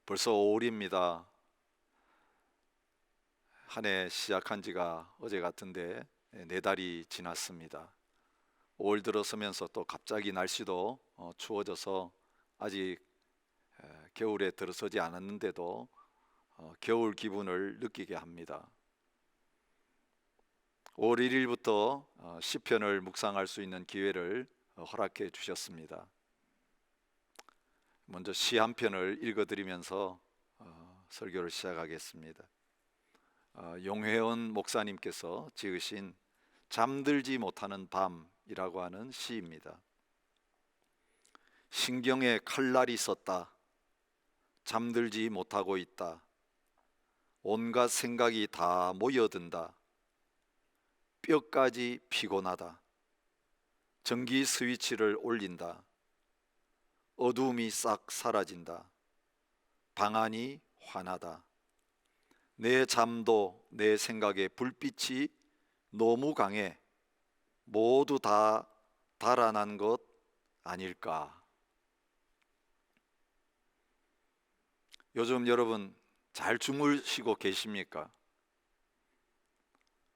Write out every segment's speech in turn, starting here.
벌써 5월입니다. 한 해 시작한 지가 어제 같은데 4달이 지났습니다. 5월 들어서면서 또 갑자기 날씨도 추워져서 아직 겨울에 들어서지 않았는데도 겨울 기분을 느끼게 합니다. 5월 1일부터 시편을 묵상할 수 있는 기회를 허락해 주셨습니다. 먼저 시 한 편을 읽어드리면서 설교를 시작하겠습니다. 용회원 목사님께서 지으신 잠들지 못하는 밤이라고 하는 시입니다. 신경에 칼날이 섰다. 잠들지 못하고 있다. 온갖 생각이 다 모여든다. 뼈까지 피곤하다. 전기 스위치를 올린다. 어두움이 싹 사라진다. 방안이 환하다. 내 잠도 내 생각의 불빛이 너무 강해 모두 다 달아난 것 아닐까. 요즘 여러분 잘 주무시고 계십니까?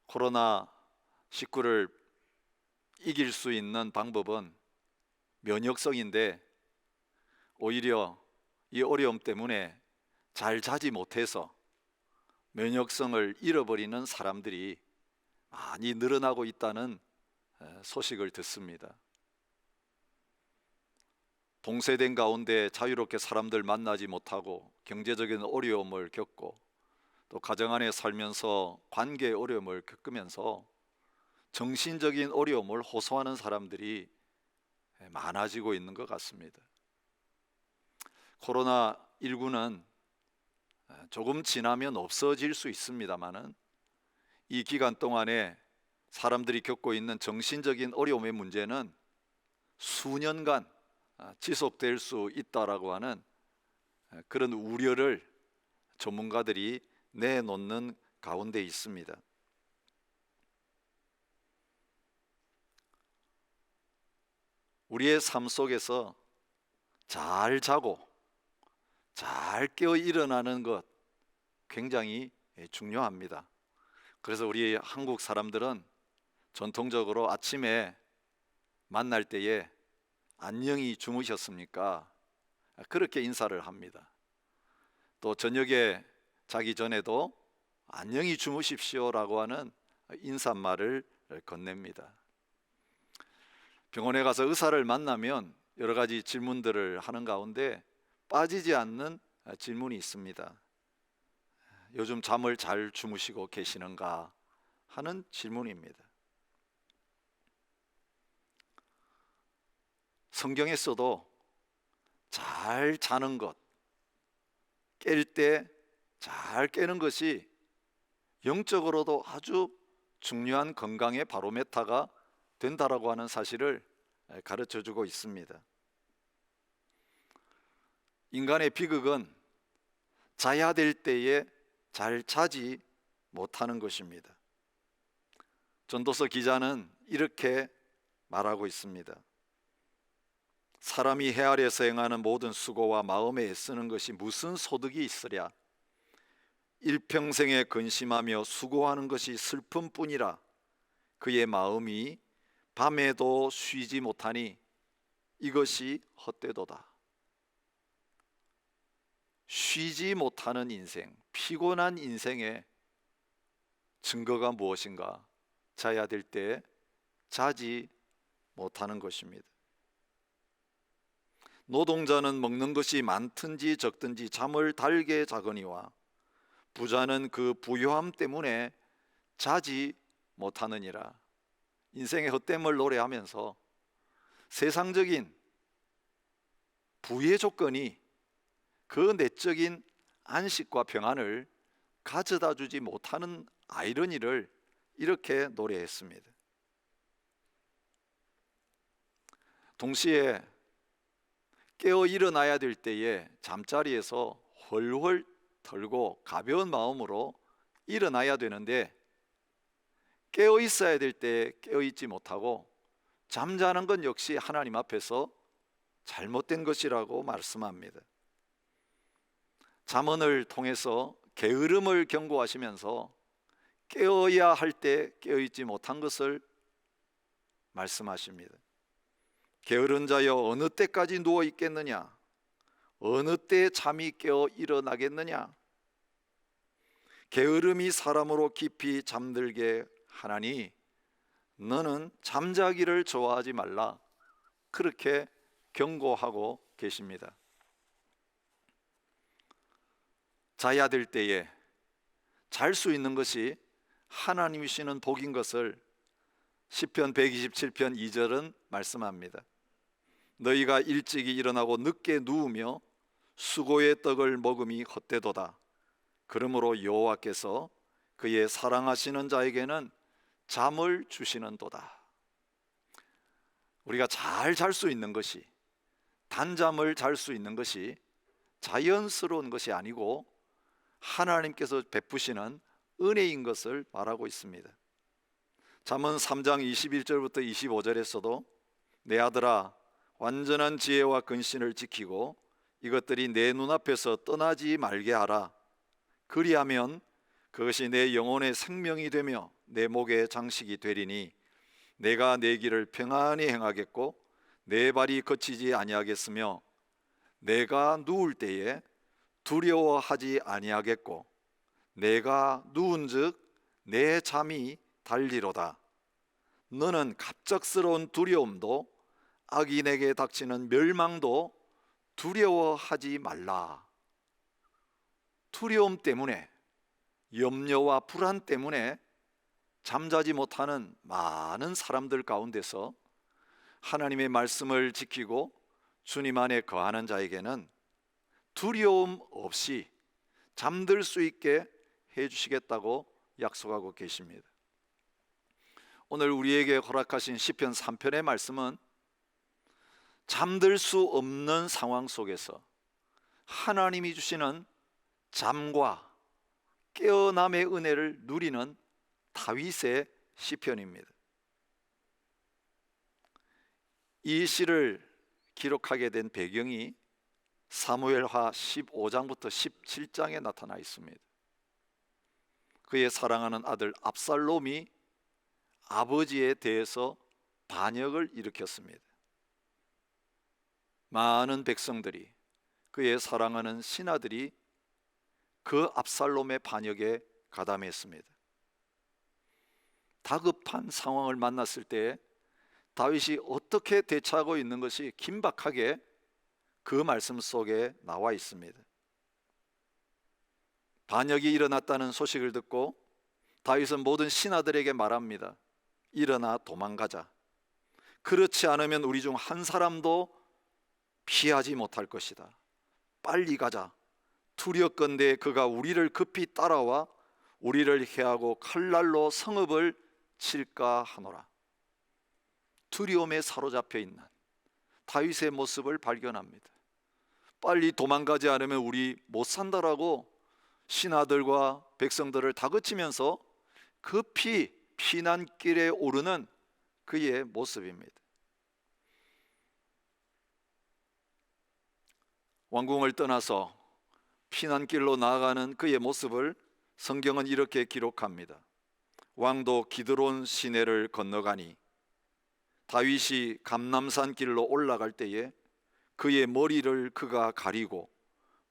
코로나19를 이길 수 있는 방법은 면역성인데 오히려 이 어려움 때문에 잘 자지 못해서 면역성을 잃어버리는 사람들이 많이 늘어나고 있다는 소식을 듣습니다. 동세된 가운데 자유롭게 사람들 만나지 못하고 경제적인 어려움을 겪고 또 가정 안에 살면서 관계의 어려움을 겪으면서 정신적인 어려움을 호소하는 사람들이 많아지고 있는 것 같습니다. 코로나19는 조금 지나면 없어질 수 있습니다만은 이 기간 동안에 사람들이 겪고 있는 정신적인 어려움의 문제는 수년간 지속될 수 있다라고 하는 그런 우려를 전문가들이 내놓는 가운데 있습니다. 우리의 삶 속에서 잘 자고 잘 깨어 일어나는 것 굉장히 중요합니다. 그래서 우리 한국 사람들은 전통적으로 아침에 만날 때에 안녕히 주무셨습니까? 그렇게 인사를 합니다. 또 저녁에 자기 전에도 안녕히 주무십시오라고 하는 인사말을 건넵니다. 병원에 가서 의사를 만나면 여러 가지 질문들을 하는 가운데 빠지지 않는 질문이 있습니다. 요즘 잠을 잘 주무시고 계시는가 하는 질문입니다. 성경에서도 잘 자는 것, 깰 때 잘 깨는 것이 영적으로도 아주 중요한 건강의 바로메타가 된다라고 하는 사실을 가르쳐 주고 있습니다. 인간의 비극은 자야 될 때에 잘 자지 못하는 것입니다. 전도서 기자는 이렇게 말하고 있습니다. 사람이 해 아래에서 행하는 모든 수고와 마음에 애쓰는 것이 무슨 소득이 있으랴. 일평생에 근심하며 수고하는 것이 슬픔뿐이라. 그의 마음이 밤에도 쉬지 못하니 이것이 헛되도다. 쉬지 못하는 인생, 피곤한 인생의 증거가 무엇인가? 자야 될 때 자지 못하는 것입니다. 노동자는 먹는 것이 많든지 적든지 잠을 달게 자거니와 부자는 그 부요함 때문에 자지 못하느니라. 인생의 헛됨을 노래하면서 세상적인 부의 조건이 그 내적인 안식과 평안을 가져다 주지 못하는 아이러니를 이렇게 노래했습니다. 동시에 깨어 일어나야 될 때에 잠자리에서 훨훨 털고 가벼운 마음으로 일어나야 되는데 깨어 있어야 될 때 깨어 있지 못하고 잠자는 건 역시 하나님 앞에서 잘못된 것이라고 말씀합니다. 잠언을 통해서 게으름을 경고하시면서 깨어야 할 때 깨어있지 못한 것을 말씀하십니다. 게으른 자여 어느 때까지 누워 있겠느냐? 어느 때 잠이 깨어 일어나겠느냐? 게으름이 사람으로 깊이 잠들게 하나니 너는 잠자기를 좋아하지 말라. 그렇게 경고하고 계십니다. 자야 될 때에 잘 수 있는 것이 하나님이 주시는 복인 것을 시편 127편 2절은 말씀합니다. 너희가 일찍이 일어나고 늦게 누우며 수고의 떡을 먹음이 헛되도다. 그러므로 여호와께서 그의 사랑하시는 자에게는 잠을 주시는도다. 우리가 잘 잘 수 있는 것이, 단잠을 잘 수 있는 것이 자연스러운 것이 아니고 하나님께서 베푸시는 은혜인 것을 말하고 있습니다. 잠언 3장 21절부터 25절에서도 내 아들아 완전한 지혜와 근신을 지키고 이것들이 내 눈앞에서 떠나지 말게 하라. 그리하면 그것이 내 영혼의 생명이 되며 내 목의 장식이 되리니 내가 내 길을 평안히 행하겠고 내 발이 거치지 아니하겠으며 내가 누울 때에 두려워하지 아니하겠고 내가 누운즉 내 잠이 달리로다. 너는 갑작스러운 두려움도 악인에게 닥치는 멸망도 두려워하지 말라. 두려움 때문에, 염려와 불안 때문에 잠자지 못하는 많은 사람들 가운데서 하나님의 말씀을 지키고 주님 안에 거하는 자에게는 두려움 없이 잠들 수 있게 해주시겠다고 약속하고 계십니다. 오늘 우리에게 허락하신 시편 3편의 말씀은 잠들 수 없는 상황 속에서 하나님이 주시는 잠과 깨어남의 은혜를 누리는 다윗의 시편입니다. 이 시를 기록하게 된 배경이 사무엘하 15장부터 17장에 나타나 있습니다. 그의 사랑하는 아들 압살롬이 아버지에 대해서 반역을 일으켰습니다. 많은 백성들이, 그의 사랑하는 신하들이 그 압살롬의 반역에 가담했습니다. 다급한 상황을 만났을 때 다윗이 어떻게 대처하고 있는 것이 긴박하게 그 말씀 속에 나와 있습니다. 반역이 일어났다는 소식을 듣고 다윗은 모든 신하들에게 말합니다. 일어나 도망가자. 그렇지 않으면 우리 중 한 사람도 피하지 못할 것이다. 빨리 가자. 두렵건대 그가 우리를 급히 따라와 우리를 해하고 칼날로 성읍을 칠까 하노라. 두려움에 사로잡혀 있는 다윗의 모습을 발견합니다. 빨리 도망가지 않으면 우리 못 산다라고 신하들과 백성들을 다그치면서 급히 피난길에 오르는 그의 모습입니다. 왕궁을 떠나서 피난길로 나아가는 그의 모습을 성경은 이렇게 기록합니다. 왕도 기드론 시내를 건너가니 다윗이 감람산 길로 올라갈 때에 그의 머리를 그가 가리고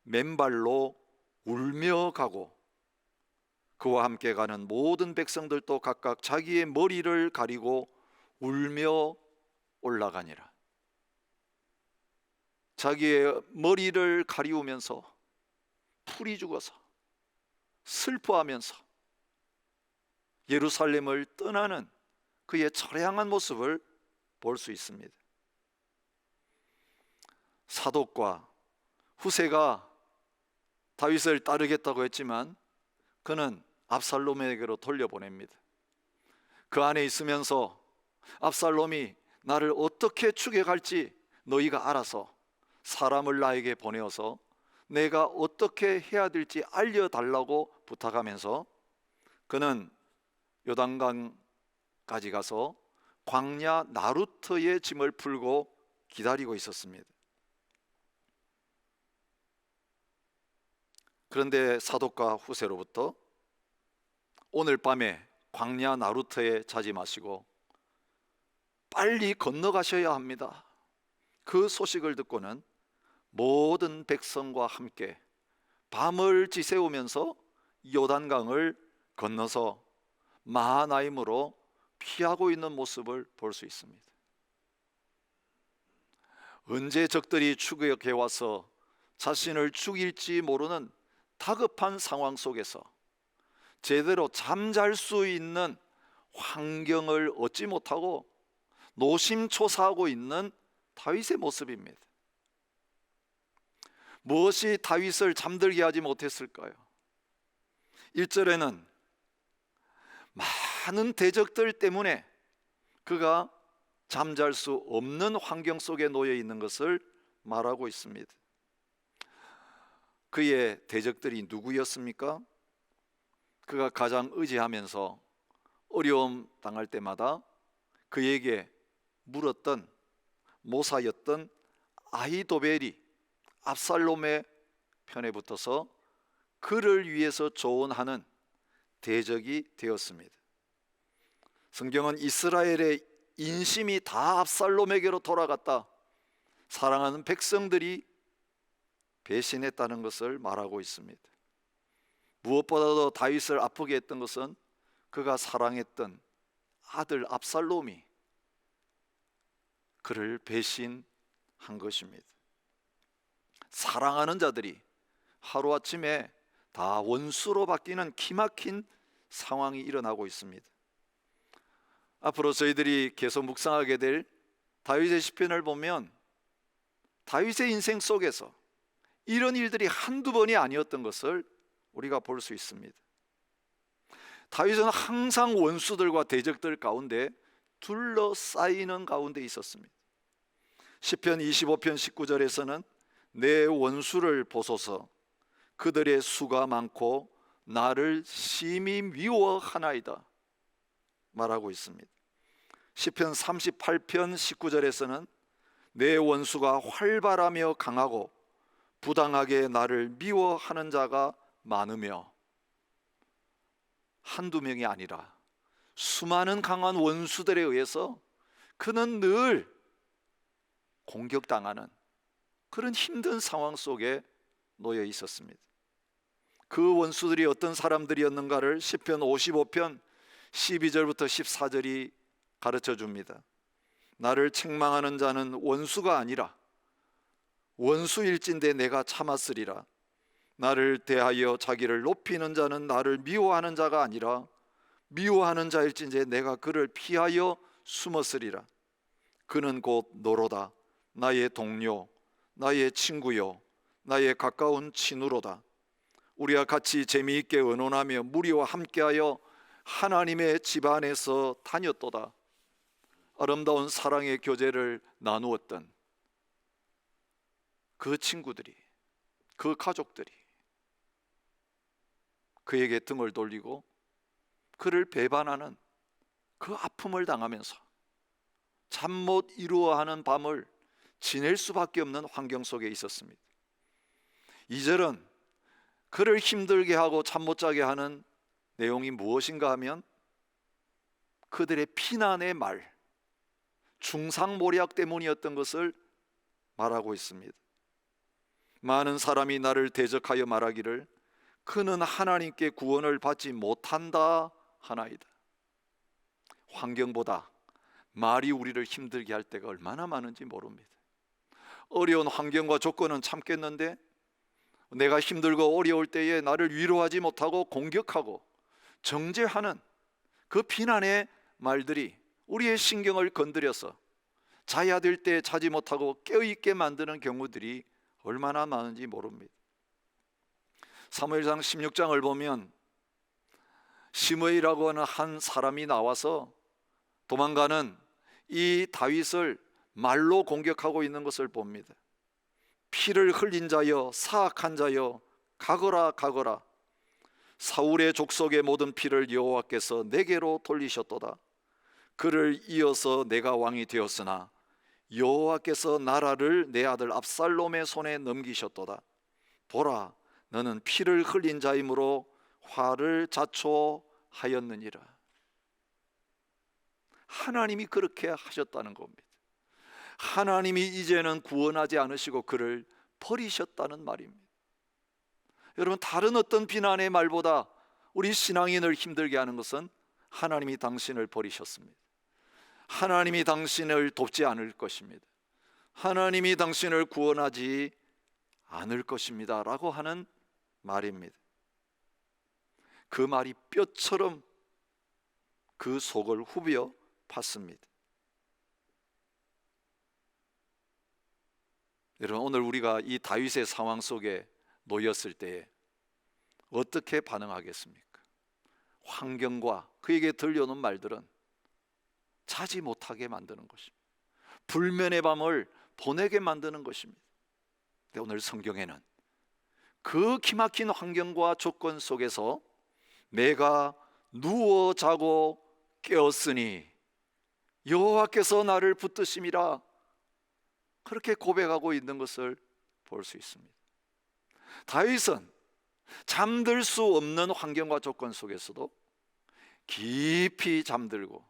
맨발로 울며 가고 그와 함께 가는 모든 백성들도 각각 자기의 머리를 가리고 울며 올라가니라. 자기의 머리를 가리우면서 풀이 죽어서 슬퍼하면서 예루살렘을 떠나는 그의 처량한 모습을 볼 수 있습니다. 사독과 후세가 다윗을 따르겠다고 했지만 그는 압살롬에게로 돌려보냅니다. 그 안에 있으면서 압살롬이 나를 어떻게 추격할지 너희가 알아서 사람을 나에게 보내어서 내가 어떻게 해야 될지 알려달라고 부탁하면서 그는 요단강까지 가서 광야 나루터의 짐을 풀고 기다리고 있었습니다. 그런데 사독과 후세로부터 오늘 밤에 광야 나루터에 자지 마시고 빨리 건너가셔야 합니다. 그 소식을 듣고는 모든 백성과 함께 밤을 지새우면서 요단강을 건너서 마하나임으로 피하고 있는 모습을 볼 수 있습니다. 언제 적들이 추격해 와서 자신을 죽일지 모르는 다급한 상황 속에서 제대로 잠잘 수 있는 환경을 얻지 못하고 노심초사하고 있는 다윗의 모습입니다. 무엇이 다윗을 잠들게 하지 못했을까요? 1절에는 많은 대적들 때문에 그가 잠잘 수 없는 환경 속에 놓여 있는 것을 말하고 있습니다. 그의 대적들이 누구였습니까? 그가 가장 의지하면서 어려움 당할 때마다 그에게 물었던 모사였던 아히도벨이 압살롬의 편에 붙어서 그를 위해서 조언하는 대적이 되었습니다. 성경은 이스라엘의 인심이 다 압살롬에게로 돌아갔다, 사랑하는 백성들이 배신했다는 것을 말하고 있습니다. 무엇보다도 다윗을 아프게 했던 것은 그가 사랑했던 아들 압살롬이 그를 배신한 것입니다. 사랑하는 자들이 하루아침에 다 원수로 바뀌는 기막힌 상황이 일어나고 있습니다. 앞으로 저희들이 계속 묵상하게 될 다윗의 시편을 보면 다윗의 인생 속에서 이런 일들이 한두 번이 아니었던 것을 우리가 볼 수 있습니다. 다윗은 항상 원수들과 대적들 가운데 둘러싸이는 가운데 있었습니다. 시편 25편 19절에서는 내 원수를 보소서, 그들의 수가 많고 나를 심히 미워하나이다 말하고 있습니다. 시편 38편 19절에서는 내 원수가 활발하며 강하고 부당하게 나를 미워하는 자가 많으며, 한두 명이 아니라 수많은 강한 원수들에 의해서 그는 늘 공격당하는 그런 힘든 상황 속에 놓여 있었습니다. 그 원수들이 어떤 사람들이었는가를 시편 55편 12절부터 14절이 가르쳐 줍니다. 나를 책망하는 자는 원수가 아니라 원수일진데 내가 참았으리라. 나를 대하여 자기를 높이는 자는 나를 미워하는 자가 아니라 미워하는 자일진데 내가 그를 피하여 숨었으리라. 그는 곧 너로다. 나의 동료, 나의 친구요, 나의 가까운 친우로다. 우리와 같이 재미있게 의논하며 무리와 함께하여 하나님의 집안에서 다녔도다. 아름다운 사랑의 교제를 나누었던 그 친구들이, 그 가족들이 그에게 등을 돌리고 그를 배반하는 그 아픔을 당하면서 잠 못 이루어하는 밤을 지낼 수밖에 없는 환경 속에 있었습니다. 2절은 그를 힘들게 하고 잠 못 자게 하는 내용이 무엇인가 하면 그들의 피난의 말, 중상모략 때문이었던 것을 말하고 있습니다. 많은 사람이 나를 대적하여 말하기를 그는 하나님께 구원을 받지 못한다 하나이다. 환경보다 말이 우리를 힘들게 할 때가 얼마나 많은지 모릅니다. 어려운 환경과 조건은 참겠는데 내가 힘들고 어려울 때에 나를 위로하지 못하고 공격하고 정죄하는 그 비난의 말들이 우리의 신경을 건드려서 자야 될 때 자지 못하고 깨어있게 만드는 경우들이 얼마나 많은지 모릅니다. 사무엘상 16장을 보면 시므이라고 하는 한 사람이 나와서 도망가는 이 다윗을 말로 공격하고 있는 것을 봅니다. 피를 흘린 자여, 사악한 자여, 가거라 가거라. 사울의 족속의 모든 피를 여호와께서 내게로 돌리셨도다. 그를 이어서 내가 왕이 되었으나 여호와께서 나라를 내 아들 압살롬의 손에 넘기셨도다. 보라, 너는 피를 흘린 자이므로 화를 자초하였느니라. 하나님이 그렇게 하셨다는 겁니다. 하나님이 이제는 구원하지 않으시고 그를 버리셨다는 말입니다. 여러분, 다른 어떤 비난의 말보다 우리 신앙인을 힘들게 하는 것은 하나님이 당신을 버리셨습니다. 하나님이 당신을 돕지 않을 것입니다. 하나님이 당신을 구원하지 않을 것입니다 라고 하는 말입니다. 그 말이 뼈처럼 그 속을 후벼 팠습니다. 여러분, 오늘 우리가 이 다윗의 상황 속에 놓였을 때에 어떻게 반응하겠습니까? 환경과 그에게 들려오는 말들은 자지 못하게 만드는 것입니다. 불면의 밤을 보내게 만드는 것입니다. 근데 오늘 성경에는 그 기막힌 환경과 조건 속에서 내가 누워 자고 깨었으니 여호와께서 나를 붙드심이라, 그렇게 고백하고 있는 것을 볼 수 있습니다. 다윗은 잠들 수 없는 환경과 조건 속에서도 깊이 잠들고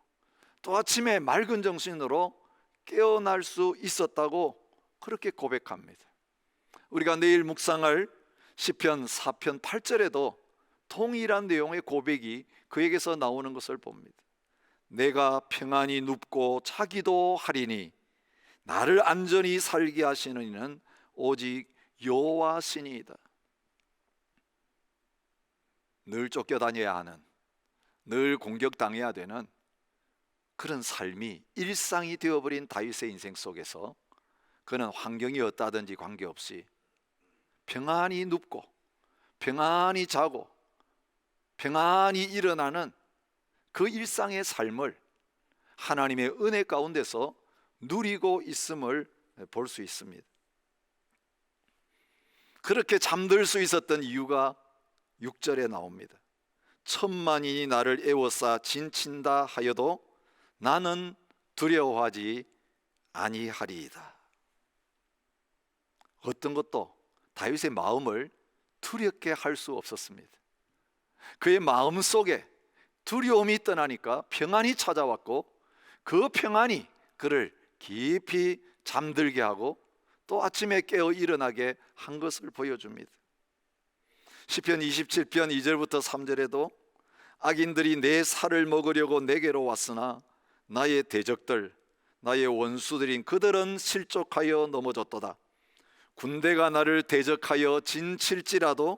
또 아침에 맑은 정신으로 깨어날 수 있었다고 그렇게 고백합니다. 우리가 내일 묵상할 시편 4편 8절에도 동일한 내용의 고백이 그에게서 나오는 것을 봅니다. 내가 평안히 눕고 자기도 하리니 나를 안전히 살게 하시는 이는 오직 여호와시니이다. 늘 쫓겨다녀야 하는, 늘 공격당해야 되는 그런 삶이 일상이 되어버린 다윗의 인생 속에서 그는 환경이 어떠하든지 관계없이 평안히 눕고 평안히 자고 평안히 일어나는 그 일상의 삶을 하나님의 은혜 가운데서 누리고 있음을 볼 수 있습니다. 그렇게 잠들 수 있었던 이유가 6절에 나옵니다. 천만인이 나를 애워싸 진친다 하여도 나는 두려워하지 아니하리이다. 어떤 것도 다윗의 마음을 두렵게 할 수 없었습니다. 그의 마음 속에 두려움이 떠나니까 평안이 찾아왔고 그 평안이 그를 깊이 잠들게 하고 또 아침에 깨어 일어나게 한 것을 보여줍니다. 시편 27편 2절부터 3절에도 악인들이 내 살을 먹으려고 내게로 왔으나 나의 대적들 나의 원수들인 그들은 실족하여 넘어졌도다. 군대가 나를 대적하여 진칠지라도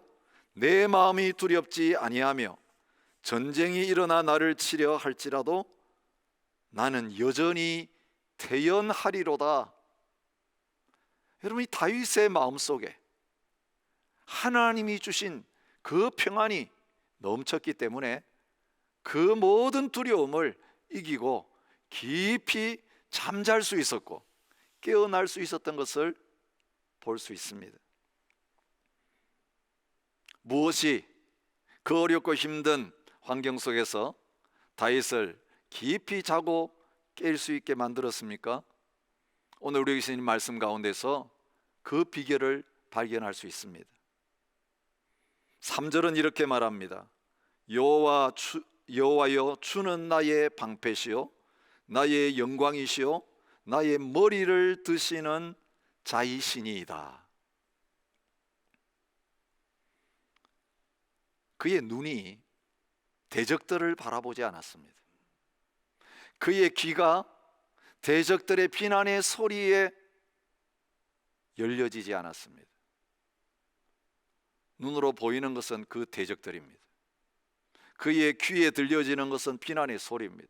내 마음이 두렵지 아니하며 전쟁이 일어나 나를 치려 할지라도 나는 여전히 태연하리로다. 여러분, 이 다윗의 마음속에 하나님이 주신 그 평안이 넘쳤기 때문에 그 모든 두려움을 이기고 깊이 잠잘 수 있었고 깨어날 수 있었던 것을 볼 수 있습니다. 무엇이 그 어렵고 힘든 환경 속에서 다윗을 깊이 자고 깰 수 있게 만들었습니까? 오늘 우리에게 주신 말씀 가운데서 그 비결을 발견할 수 있습니다. 3절은 이렇게 말합니다. 여호와여 주는 나의 방패시요 나의 영광이시요 나의 머리를 드시는 자이시니이다. 그의 눈이 대적들을 바라보지 않았습니다. 그의 귀가 대적들의 비난의 소리에 열려지지 않았습니다. 눈으로 보이는 것은 그 대적들입니다. 그의 귀에 들려지는 것은 비난의 소리입니다.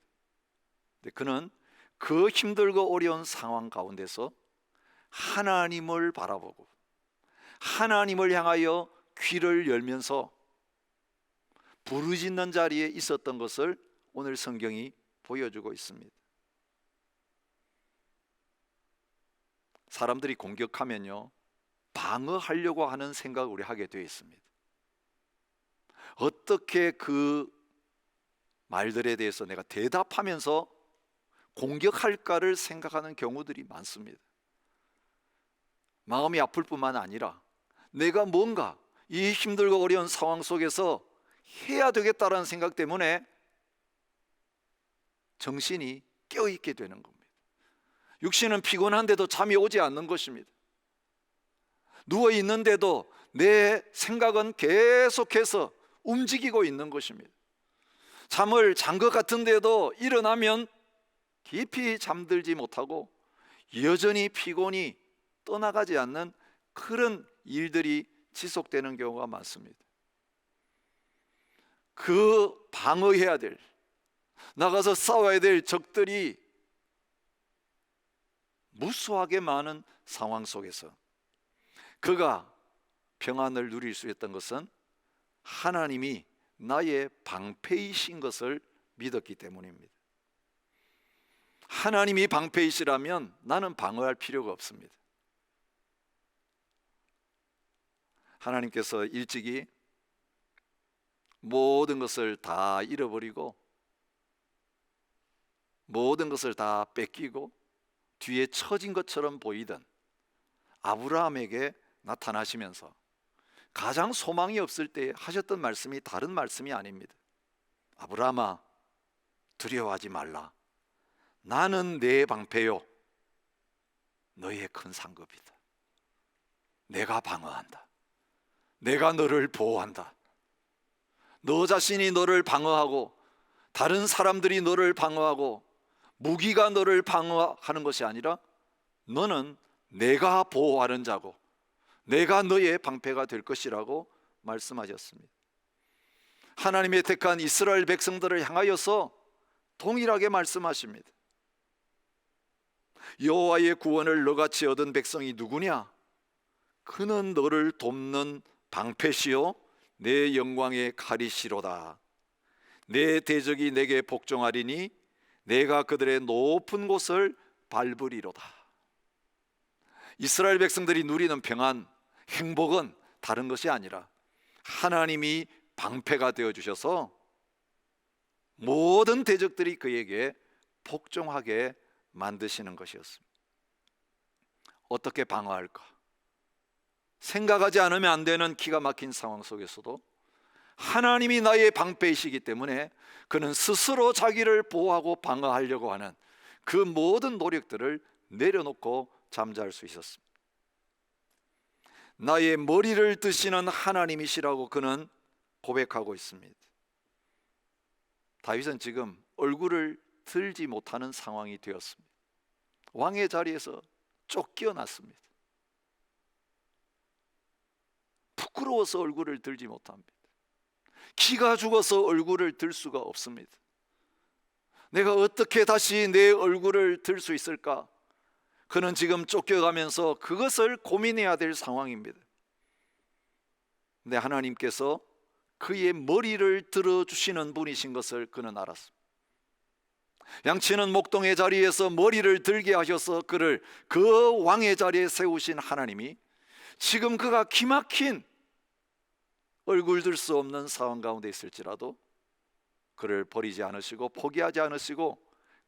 근데 그는 그 힘들고 어려운 상황 가운데서 하나님을 바라보고 하나님을 향하여 귀를 열면서 부르짖는 자리에 있었던 것을 오늘 성경이 보여주고 있습니다. 사람들이 공격하면요, 방어하려고 하는 생각을 우리 하게 되어 있습니다. 어떻게 그 말들에 대해서 내가 대답하면서 공격할까를 생각하는 경우들이 많습니다. 마음이 아플 뿐만 아니라 내가 뭔가 이 힘들고 어려운 상황 속에서 해야 되겠다라는 생각 때문에 정신이 깨어있게 되는 겁니다. 육신은 피곤한데도 잠이 오지 않는 것입니다. 누워 있는데도 내 생각은 계속해서 움직이고 있는 것입니다. 잠을 잔 것 같은데도 일어나면 깊이 잠들지 못하고 여전히 피곤이 떠나가지 않는 그런 일들이 지속되는 경우가 많습니다. 그 방어해야 될, 나가서 싸워야 될 적들이 무수하게 많은 상황 속에서 그가 평안을 누릴 수 있었던 것은 하나님이 나의 방패이신 것을 믿었기 때문입니다. 하나님이 방패이시라면 나는 방어할 필요가 없습니다. 하나님께서 일찍이 모든 것을 다 잃어버리고 모든 것을 다 뺏기고 뒤에 처진 것처럼 보이던 아브라함에게 나타나시면서 가장 소망이 없을 때 하셨던 말씀이 다른 말씀이 아닙니다. 아브라함아, 두려워하지 말라. 나는 내 방패요, 너의 큰 상급이다. 내가 방어한다. 내가 너를 보호한다. 너 자신이 너를 방어하고 다른 사람들이 너를 방어하고 무기가 너를 방어하는 것이 아니라 너는 내가 보호하는 자고 내가 너의 방패가 될 것이라고 말씀하셨습니다. 하나님의 택한 이스라엘 백성들을 향하여서 동일하게 말씀하십니다. 여호와의 구원을 너같이 얻은 백성이 누구냐? 그는 너를 돕는 방패시요 내 영광의 칼이시로다. 내 대적이 내게 복종하리니 내가 그들의 높은 곳을 밟으리로다. 이스라엘 백성들이 누리는 평안, 행복은 다른 것이 아니라 하나님이 방패가 되어주셔서 모든 대적들이 그에게 복종하게 만드시는 것이었습니다. 어떻게 방어할까? 생각하지 않으면 안 되는 기가 막힌 상황 속에서도 하나님이 나의 방패이시기 때문에 그는 스스로 자기를 보호하고 방어하려고 하는 그 모든 노력들을 내려놓고 잠잘 수 있었습니다. 나의 머리를 드시는 하나님이시라고 그는 고백하고 있습니다. 다윗은 지금 얼굴을 들지 못하는 상황이 되었습니다. 왕의 자리에서 쫓겨났습니다. 부끄러워서 얼굴을 들지 못합니다. 기가 죽어서 얼굴을 들 수가 없습니다. 내가 어떻게 다시 내 얼굴을 들 수 있을까? 그는 지금 쫓겨가면서 그것을 고민해야 될 상황입니다. 근데 하나님께서 그의 머리를 들어주시는 분이신 것을 그는 알았습니다. 양치는 목동의 자리에서 머리를 들게 하셔서 그를 그 왕의 자리에 세우신 하나님이 지금 그가 기막힌 얼굴 들 수 없는 상황 가운데 있을지라도 그를 버리지 않으시고 포기하지 않으시고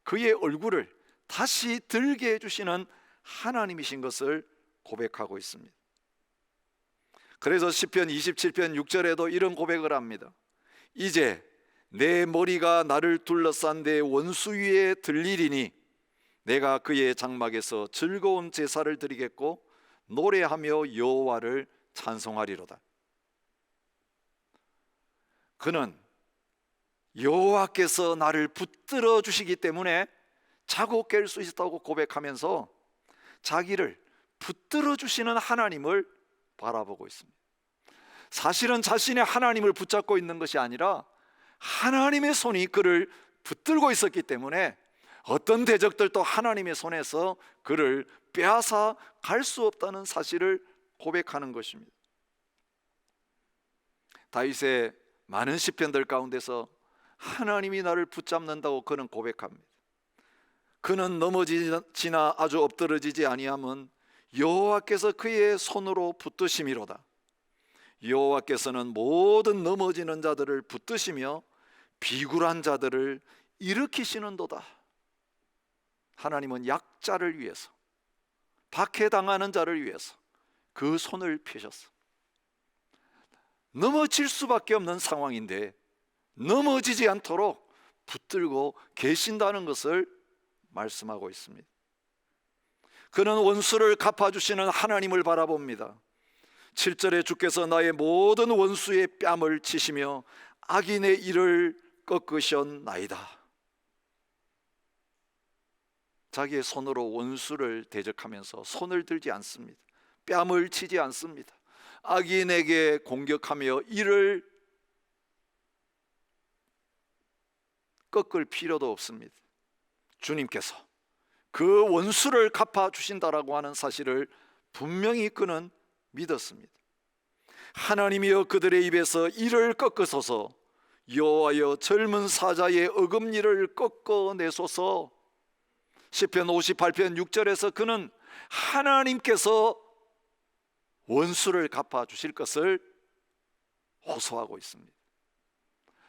그의 얼굴을 다시 들게 해주시는 하나님이신 것을 고백하고 있습니다. 그래서 시편 27편 6절에도 이런 고백을 합니다. 이제 내 머리가 나를 둘러싼 내 원수 위에 들리리니 내가 그의 장막에서 즐거운 제사를 드리겠고 노래하며 여호와를 찬송하리로다. 그는 여호와께서 나를 붙들어 주시기 때문에 자고 깰 수 있다고 고백하면서 자기를 붙들어 주시는 하나님을 바라보고 있습니다. 사실은 자신의 하나님을 붙잡고 있는 것이 아니라 하나님의 손이 그를 붙들고 있었기 때문에 어떤 대적들도 하나님의 손에서 그를 빼앗아 갈 수 없다는 사실을 고백하는 것입니다. 다윗의 많은 시편들 가운데서 하나님이 나를 붙잡는다고 그는 고백합니다. 그는 넘어지나 아주 엎드러지지 아니함은 여호와께서 그의 손으로 붙드심이로다. 여호와께서는 모든 넘어지는 자들을 붙드시며 비굴한 자들을 일으키시는도다. 하나님은 약자를 위해서, 박해당하는 자를 위해서 그 손을 펴셨어. 넘어질 수밖에 없는 상황인데 넘어지지 않도록 붙들고 계신다는 것을 말씀하고 있습니다. 그는 원수를 갚아주시는 하나님을 바라봅니다. 7절에 주께서 나의 모든 원수의 뺨을 치시며 악인의 일을 꺾으셨나이다. 자기의 손으로 원수를 대적하면서 손을 들지 않습니다. 뺨을 치지 않습니다. 악인에게 공격하며 이를 꺾을 필요도 없습니다. 주님께서 그 원수를 갚아주신다라고 하는 사실을 분명히 그는 믿었습니다. 하나님이여 그들의 입에서 이를 꺾으소서, 여호와여 젊은 사자의 어금니를 꺾어내소서. 시편 58편 6절에서 그는 하나님께서 원수를 갚아주실 것을 호소하고 있습니다.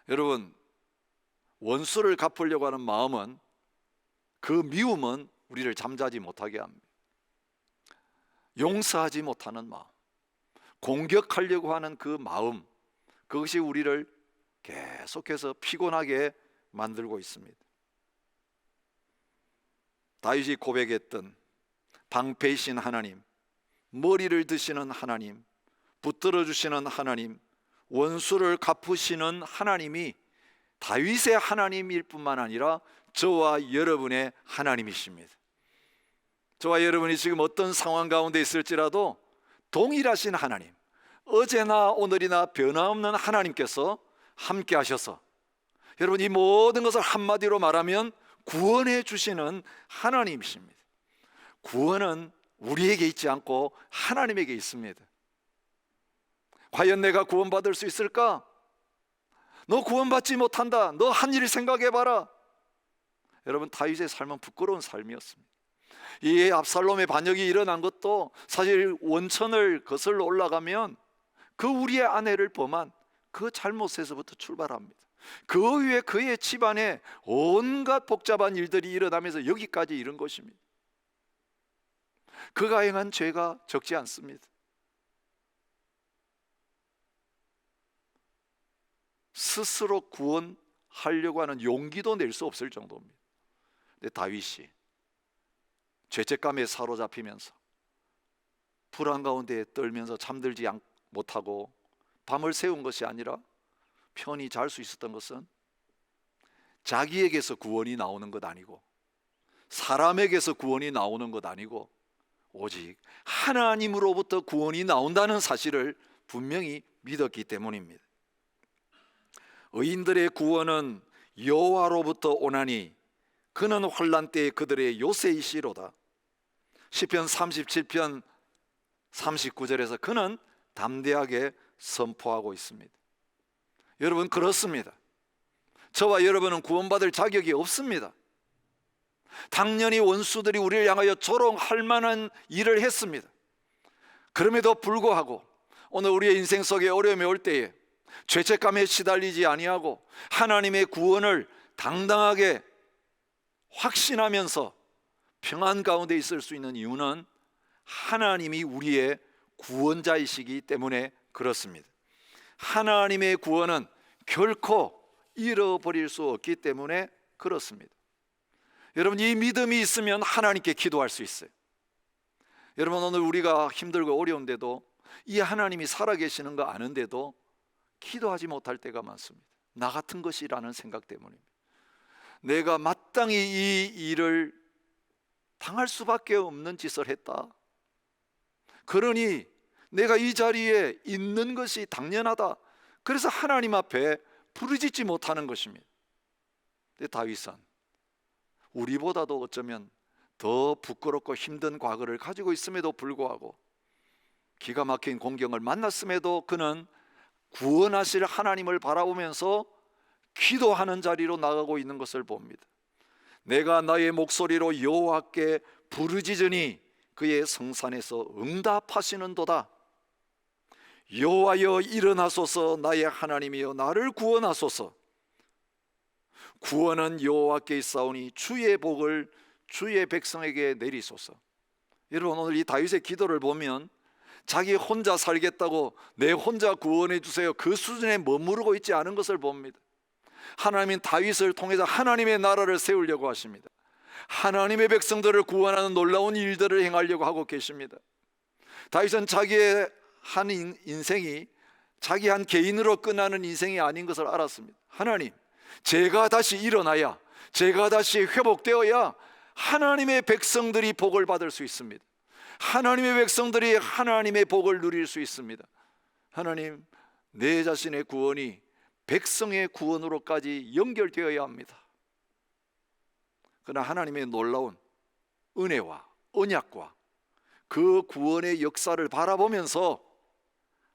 여러분, 원수를 갚으려고 하는 마음은, 그 미움은 우리를 잠자지 못하게 합니다. 용서하지 못하는 마음, 공격하려고 하는 그 마음, 그것이 우리를 계속해서 피곤하게 만들고 있습니다. 다윗이 고백했던 방패이신 하나님, 머리를 드시는 하나님, 붙들어 주시는 하나님, 원수를 갚으시는 하나님이 다윗의 하나님일 뿐만 아니라 저와 여러분의 하나님이십니다. 저와 여러분이 지금 어떤 상황 가운데 있을지라도 동일하신 하나님, 어제나 오늘이나 변함없는 하나님께서 함께 하셔서 여러분, 이 모든 것을 한마디로 말하면 구원해 주시는 하나님이십니다. 구원은 우리에게 있지 않고 하나님에게 있습니다. 과연 내가 구원받을 수 있을까? 너 구원받지 못한다. 너 한 일 생각해봐라. 여러분, 다윗의 삶은 부끄러운 삶이었습니다. 이 압살롬의 반역이 일어난 것도 사실 원천을 거슬러 올라가면 그 우리의 아내를 범한 그 잘못에서부터 출발합니다. 그 후에 그의 집안에 온갖 복잡한 일들이 일어나면서 여기까지 이른 것입니다. 그가 행한 죄가 적지 않습니다. 스스로 구원하려고 하는 용기도 낼 수 없을 정도입니다. 근데 다윗이 죄책감에 사로잡히면서 불안 가운데 떨면서 잠들지 못하고 밤을 새운 것이 아니라 편히 잘 수 있었던 것은 자기에게서 구원이 나오는 것 아니고, 사람에게서 구원이 나오는 것 아니고, 오직 하나님으로부터 구원이 나온다는 사실을 분명히 믿었기 때문입니다. 의인들의 구원은 여호와로부터 오나니 그는 환난 때에 그들의 요새이시로다. 시편 37편 39절에서 그는 담대하게 선포하고 있습니다. 여러분, 그렇습니다. 저와 여러분은 구원받을 자격이 없습니다. 당연히 원수들이 우리를 향하여 조롱할 만한 일을 했습니다. 그럼에도 불구하고 오늘 우리의 인생 속에 어려움이 올 때에 죄책감에 시달리지 아니하고 하나님의 구원을 당당하게 확신하면서 평안 가운데 있을 수 있는 이유는 하나님이 우리의 구원자이시기 때문에 그렇습니다. 하나님의 구원은 결코 잃어버릴 수 없기 때문에 그렇습니다. 여러분, 이 믿음이 있으면 하나님께 기도할 수 있어요. 여러분, 오늘 우리가 힘들고 어려운데도 이 하나님이 살아계시는 거 아는데도 기도하지 못할 때가 많습니다. 나 같은 것이라는 생각 때문입니다. 내가 마땅히 이 일을 당할 수밖에 없는 짓을 했다. 그러니 내가 이 자리에 있는 것이 당연하다. 그래서 하나님 앞에 부르짖지 못하는 것입니다. 근데 다윗은 우리보다도 어쩌면 더 부끄럽고 힘든 과거를 가지고 있음에도 불구하고 기가 막힌 공경을 만났음에도 그는 구원하실 하나님을 바라보면서 기도하는 자리로 나가고 있는 것을 봅니다. 내가 나의 목소리로 여호와께 부르짖으니 그의 성산에서 응답하시는도다. 여호와여 일어나소서, 나의 하나님이여 나를 구원하소서. 구원은 여호와께 있사오니 주의 복을 주의 백성에게 내리소서. 여러분, 오늘 이 다윗의 기도를 보면 자기 혼자 살겠다고 내 혼자 구원해 주세요, 그 수준에 머무르고 있지 않은 것을 봅니다. 하나님은 다윗을 통해서 하나님의 나라를 세우려고 하십니다. 하나님의 백성들을 구원하는 놀라운 일들을 행하려고 하고 계십니다. 다윗은 자기의 한 인생이 자기 한 개인으로 끝나는 인생이 아닌 것을 알았습니다. 하나님, 제가 다시 일어나야, 제가 다시 회복되어야 하나님의 백성들이 복을 받을 수 있습니다. 하나님의 백성들이 하나님의 복을 누릴 수 있습니다. 하나님, 내 자신의 구원이 백성의 구원으로까지 연결되어야 합니다. 그러나 하나님의 놀라운 은혜와 언약과 그 구원의 역사를 바라보면서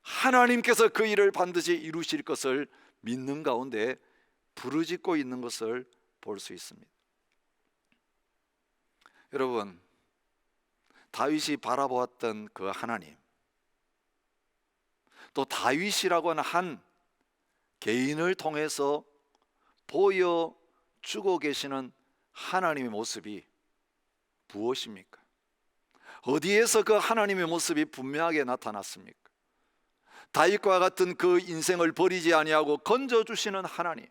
하나님께서 그 일을 반드시 이루실 것을 믿는 가운데 부르짖고 있는 것을 볼 수 있습니다. 여러분, 다윗이 바라보았던 그 하나님, 또 다윗이라고 하는 한 개인을 통해서 보여주고 계시는 하나님의 모습이 무엇입니까? 어디에서 그 하나님의 모습이 분명하게 나타났습니까? 다윗과 같은 그 인생을 버리지 아니하고 건져주시는 하나님,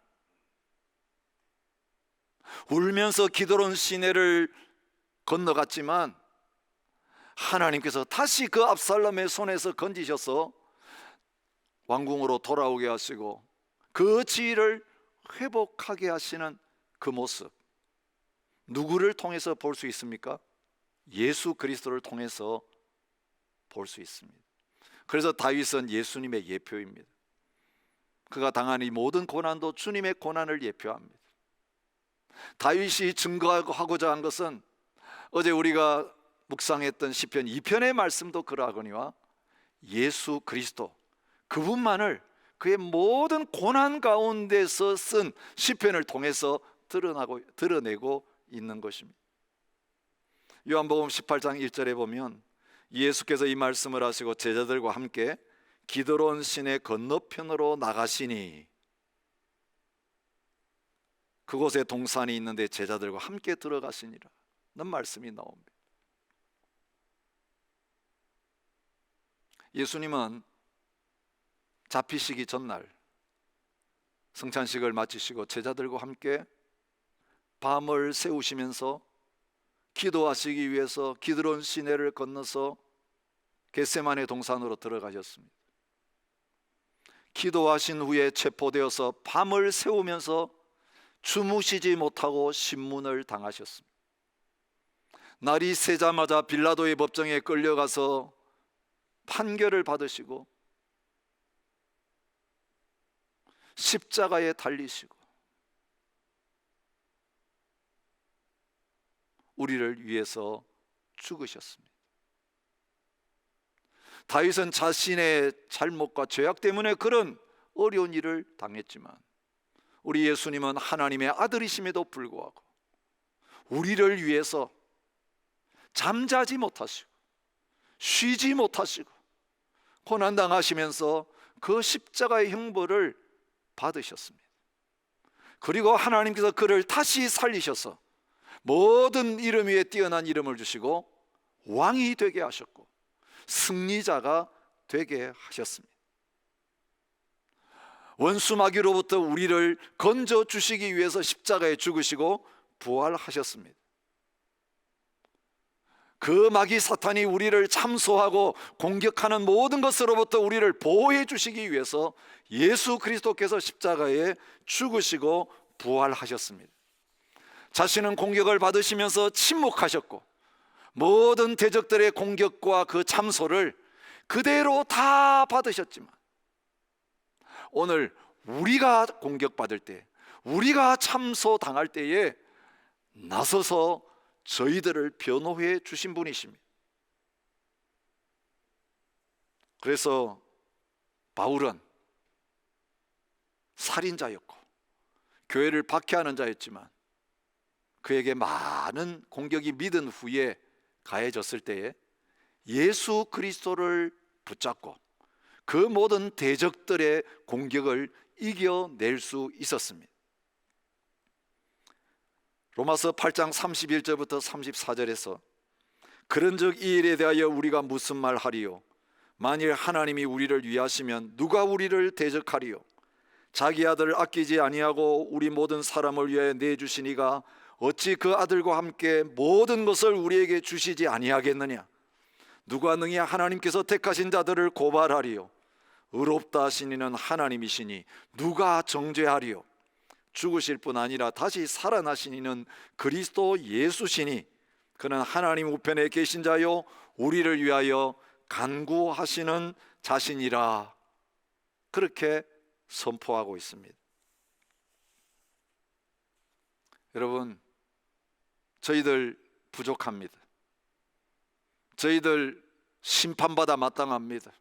울면서 기드론 시내를 건너갔지만 하나님께서 다시 그 압살롬의 손에서 건지셔서 왕궁으로 돌아오게 하시고 그 지위를 회복하게 하시는 그 모습, 누구를 통해서 볼 수 있습니까? 예수 그리스도를 통해서 볼 수 있습니다. 그래서 다윗은 예수님의 예표입니다. 그가 당한 이 모든 고난도 주님의 고난을 예표합니다. 다윗이 증거하고자 한 것은 어제 우리가 묵상했던 시편 2편의 말씀도 그러하거니와 예수 그리스도 그분만을 그의 모든 고난 가운데서 쓴 시편을 통해서 드러내고 있는 것입니다. 요한복음 18장 1절에 보면 예수께서 이 말씀을 하시고 제자들과 함께 기드론 시내 건너편으로 나가시니, 그곳에 동산이 있는데 제자들과 함께 들어가시니라 는 말씀이 나옵니다. 예수님은 잡히시기 전날 성찬식을 마치시고 제자들과 함께 밤을 새우시면서 기도하시기 위해서 기드론 시내를 건너서 겟세마네 동산으로 들어가셨습니다. 기도하신 후에 체포되어서 밤을 새우면서 주무시지 못하고 신문을 당하셨습니다. 날이 새자마자 빌라도의 법정에 끌려가서 판결을 받으시고 십자가에 달리시고 우리를 위해서 죽으셨습니다. 다윗은 자신의 잘못과 죄악 때문에 그런 어려운 일을 당했지만 우리 예수님은 하나님의 아들이심에도 불구하고 우리를 위해서 잠자지 못하시고 쉬지 못하시고 고난당하시면서 그 십자가의 형벌을 받으셨습니다. 그리고 하나님께서 그를 다시 살리셔서 모든 이름 위에 뛰어난 이름을 주시고 왕이 되게 하셨고 승리자가 되게 하셨습니다. 원수 마귀로부터 우리를 건져 주시기 위해서 십자가에 죽으시고 부활하셨습니다. 그 마귀 사탄이 우리를 참소하고 공격하는 모든 것으로부터 우리를 보호해 주시기 위해서 예수 그리스도께서 십자가에 죽으시고 부활하셨습니다. 자신은 공격을 받으시면서 침묵하셨고 모든 대적들의 공격과 그 참소를 그대로 다 받으셨지만 오늘 우리가 공격받을 때, 우리가 참소당할 때에 나서서 저희들을 변호해 주신 분이십니다. 그래서 바울은 살인자였고 교회를 박해하는 자였지만 그에게 많은 공격이 믿은 후에 가해졌을 때에 예수 그리스도를 붙잡고 그 모든 대적들의 공격을 이겨낼 수 있었습니다. 로마서 8장 31절부터 34절에서 그런즉 이 일에 대하여 우리가 무슨 말 하리요? 만일 하나님이 우리를 위하시면 누가 우리를 대적하리요? 자기 아들을 아끼지 아니하고 우리 모든 사람을 위하여 내주시니가 어찌 그 아들과 함께 모든 것을 우리에게 주시지 아니하겠느냐? 누가 능히 하나님께서 택하신 자들을 고발하리요? 의롭다 하시니는 하나님이시니 누가 정죄하리요? 죽으실 뿐 아니라 다시 살아나시니는 그리스도 예수시니 그는 하나님 우편에 계신 자요 우리를 위하여 간구하시는 자신이라. 그렇게 선포하고 있습니다. 여러분, 저희들 부족합니다. 저희들 심판받아 마땅합니다.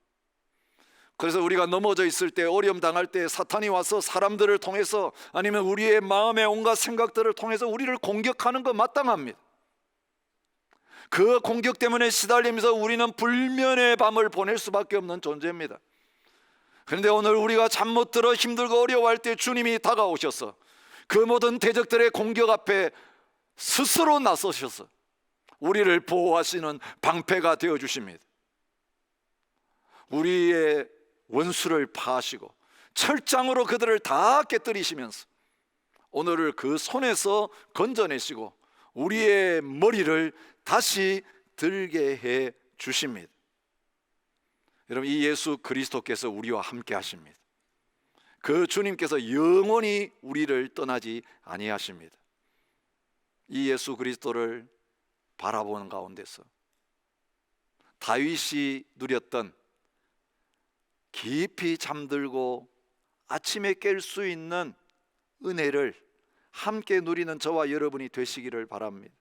그래서 우리가 넘어져 있을 때, 어려움 당할 때 사탄이 와서 사람들을 통해서 아니면 우리의 마음의 온갖 생각들을 통해서 우리를 공격하는 거 마땅합니다. 그 공격 때문에 시달리면서 우리는 불면의 밤을 보낼 수밖에 없는 존재입니다. 그런데 오늘 우리가 잠 못 들어 힘들고 어려워할 때 주님이 다가오셔서 그 모든 대적들의 공격 앞에 스스로 나서셔서 우리를 보호하시는 방패가 되어 주십니다. 우리의 원수를 파하시고 철장으로 그들을 다 깨뜨리시면서 오늘을 그 손에서 건져내시고 우리의 머리를 다시 들게 해 주십니다. 여러분, 이 예수 그리스도께서 우리와 함께 하십니다. 그 주님께서 영원히 우리를 떠나지 아니하십니다. 이 예수 그리스도를 바라보는 가운데서 다윗이 누렸던 깊이 잠들고 아침에 깰 수 있는 은혜를 함께 누리는 저와 여러분이 되시기를 바랍니다.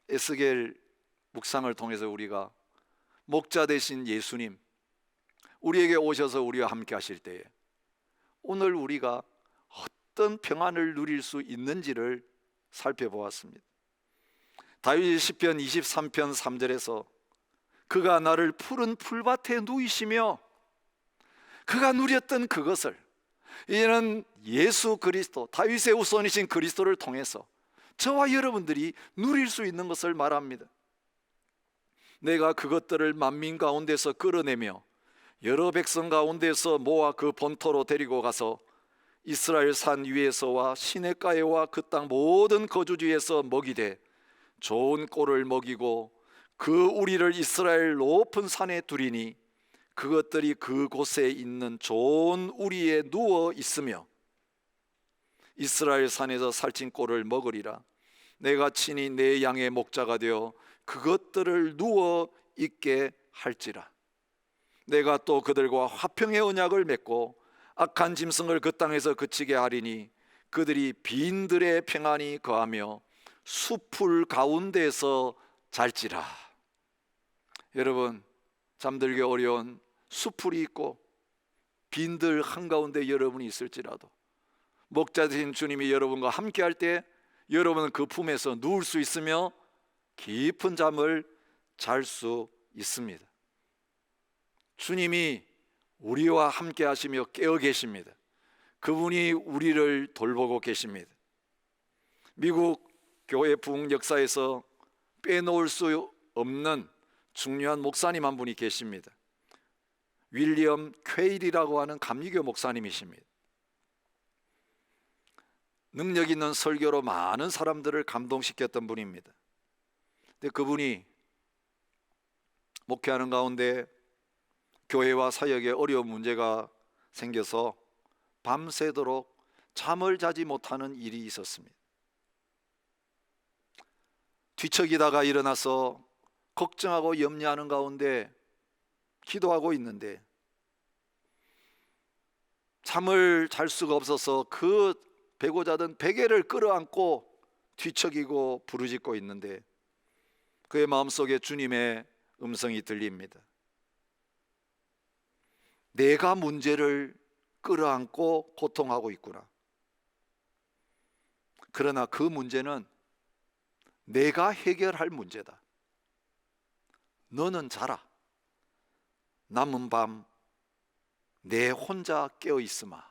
에스겔 묵상을 통해서 우리가 목자 되신 예수님 우리에게 오셔서 우리와 함께 하실 때에 오늘 우리가 어떤 평안을 누릴 수 있는지를 살펴보았습니다. 다윗 시편 23편 3절에서 그가 나를 푸른 풀밭에 누이시며 그가 누렸던 그것을 이제는 예수 그리스도, 다윗의 후손이신 그리스도를 통해서 저와 여러분들이 누릴 수 있는 것을 말합니다. 내가 그것들을 만민 가운데서 끌어내며 여러 백성 가운데서 모아 그 본토로 데리고 가서 이스라엘 산 위에서와 시냇가에와 그 땅 모든 거주지에서 먹이되 좋은 꼴을 먹이고 그 우리를 이스라엘 높은 산에 두리니 그것들이 그곳에 있는 좋은 우리에 누워 있으며 이스라엘 산에서 살찐 꼴을 먹으리라. 내가 친히 내 양의 목자가 되어 그것들을 누워 있게 할지라. 내가 또 그들과 화평의 언약을 맺고 악한 짐승을 그 땅에서 그치게 하리니 그들이 빈들의 평안이 거하며 숲풀 가운데서 잘지라. 여러분, 잠들기 어려운 숲풀이 있고 빈들 한가운데 여러분이 있을지라도 목자 되신 주님이 여러분과 함께 할 때 여러분은 그 품에서 누울 수 있으며 깊은 잠을 잘 수 있습니다. 주님이 우리와 함께 하시며 깨어 계십니다. 그분이 우리를 돌보고 계십니다. 미국 교회 부흥 역사에서 빼놓을 수 없는 중요한 목사님 한 분이 계십니다. 윌리엄 퀘일이라고 하는 감리교 목사님이십니다. 능력 있는 설교로 많은 사람들을 감동시켰던 분입니다. 근데 그분이 목회하는 가운데 교회와 사역에 어려운 문제가 생겨서 밤새도록 잠을 자지 못하는 일이 있었습니다. 뒤척이다가 일어나서 걱정하고 염려하는 가운데 기도하고 있는데 잠을 잘 수가 없어서 그 베고 자던 베개를 끌어안고 뒤척이고 부르짖고 있는데 그의 마음속에 주님의 음성이 들립니다. 내가 문제를 끌어안고 고통하고 있구나. 그러나 그 문제는 내가 해결할 문제다. 너는 자라. 남은 밤 내 혼자 깨어 있으마.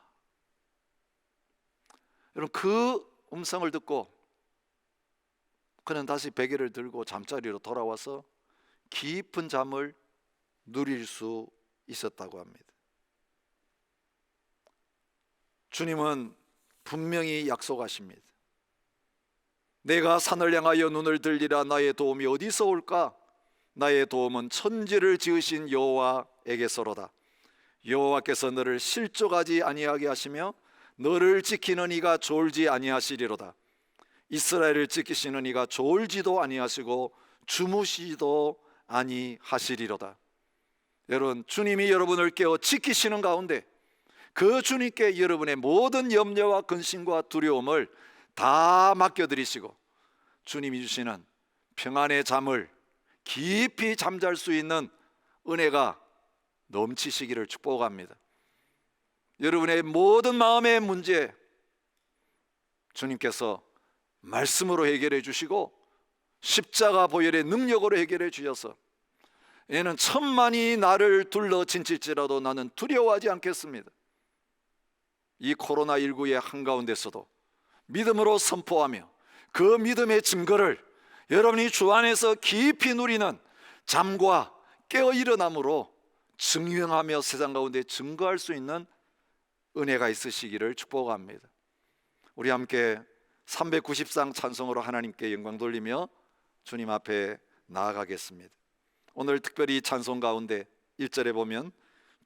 여러분, 그 음성을 듣고 그는 다시 베개를 들고 잠자리로 돌아와서 깊은 잠을 누릴 수 있었다고 합니다. 주님은 분명히 약속하십니다. 내가 산을 향하여 눈을 들리라. 나의 도움이 어디서 올까? 나의 도움은 천지를 지으신 여호와에게서로다. 여호와께서 너를 실족하지 아니하게 하시며 너를 지키는 이가 졸지 아니하시리로다. 이스라엘을 지키시는 이가 졸지도 아니하시고 주무시지도 아니하시리로다. 여러분, 주님이 여러분을 깨워 지키시는 가운데 그 주님께 여러분의 모든 염려와 근심과 두려움을 다 맡겨드리시고 주님이 주시는 평안의 잠을 깊이 잠잘 수 있는 은혜가 넘치시기를 축복합니다. 여러분의 모든 마음의 문제 주님께서 말씀으로 해결해 주시고 십자가 보혈의 능력으로 해결해 주셔서 얘는 천만이 나를 둘러 진칠지라도 나는 두려워하지 않겠습니다. 이 코로나19의 한가운데서도 믿음으로 선포하며 그 믿음의 증거를 여러분이 주 안에서 깊이 누리는 잠과 깨어 일어남으로 증명하며 세상 가운데 증거할 수 있는 은혜가 있으시기를 축복합니다. 우리 함께 390상 찬송으로 하나님께 영광 돌리며 주님 앞에 나아가겠습니다. 오늘 특별히 찬송 가운데 1절에 보면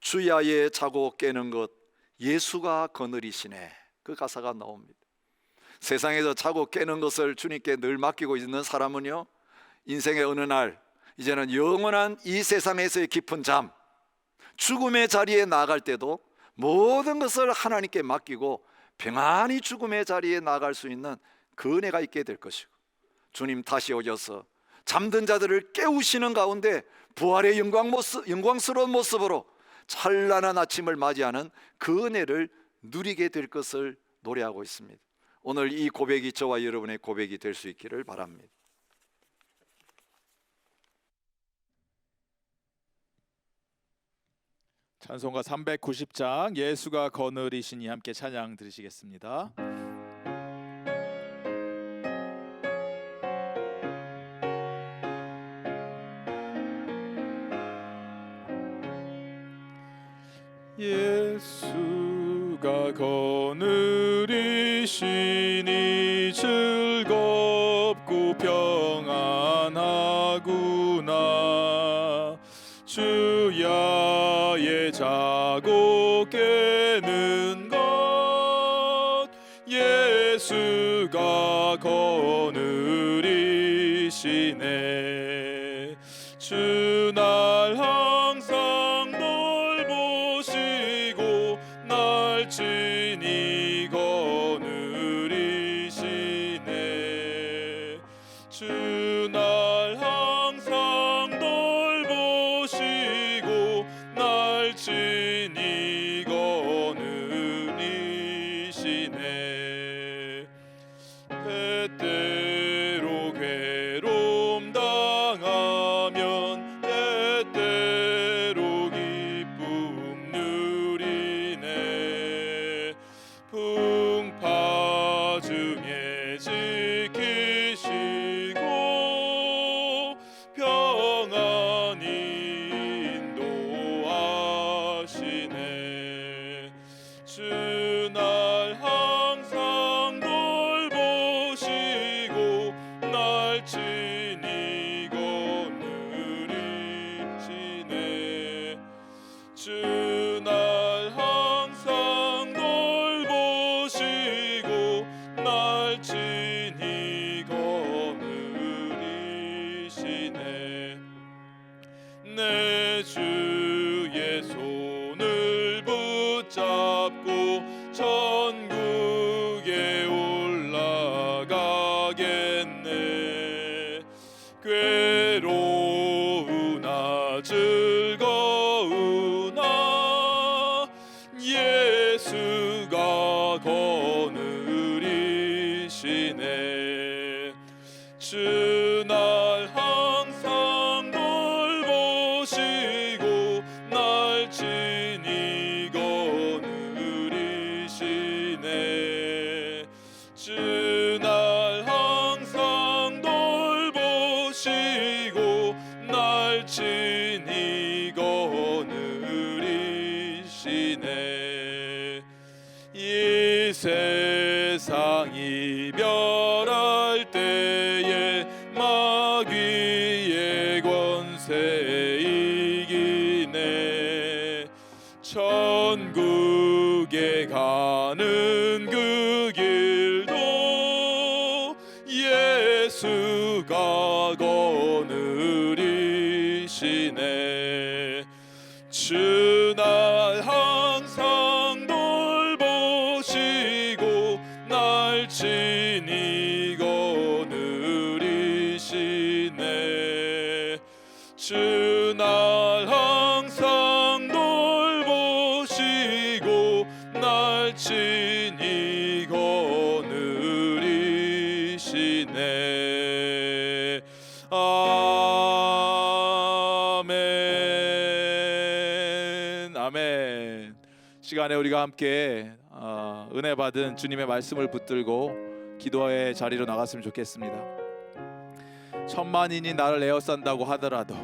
주야에 자고 깨는 것 예수가 거느리시네, 그 가사가 나옵니다. 세상에서 자고 깨는 것을 주님께 늘 맡기고 있는 사람은요, 인생의 어느 날 이제는 영원한 이 세상에서의 깊은 잠, 죽음의 자리에 나아갈 때도 모든 것을 하나님께 맡기고 평안히 죽음의 자리에 나아갈 수 있는 그 은혜가 있게 될 것이고, 주님 다시 오셔서 잠든 자들을 깨우시는 가운데 부활의 영광스러운 모습으로 찬란한 아침을 맞이하는 그 은혜를 누리게 될 것을 노래하고 있습니다. 오늘 이 고백이 저와 여러분의 고백이 될 수 있기를 바랍니다. 찬송가 390장 예수가 거느리시니 함께 찬양 들으시겠습니다. 예수가 거느리시니 즐겁고 평안하구나. 주야에 자고 깨는 것 예수가 거느리시네. 주날 항상 돌보시고 날 친히 거느리시네. 주날 항상 돌보시고 날 친히 거느리시네. 때때로 괴로움 당하면 때때로 기쁨 누리네. 풍파 중에 지키시고 평안히 인도하시네. 주날 항상 돌보시고 날 친히 거느리시네. 주날 항상 돌보시고 날 친히 거느리시네. 내 주의 손을 붙잡고 천국에 올라가겠네. 괴로우나 즐거우나 예수가 거느리시네. 주날 항상 돌보시고 날 친히 거느리시네. 주날 항상 돌보시고 날 지니고 느리시네. 이 세상 이별할 때에 마귀의 권세 이기네. 천국에 가는 그 길도 예수가 거느리시네. 주날 항상 돌보시고 날 지니고 느리시네. 주날 항상 돌보시고 날 지니고 느리시네. 아멘. 아멘. 시간에 우리가 함께 은혜 받은 주님의 말씀을 붙들고 기도의 자리로 나갔으면 좋겠습니다. 천만인이 나를 에워싼다고 하더라도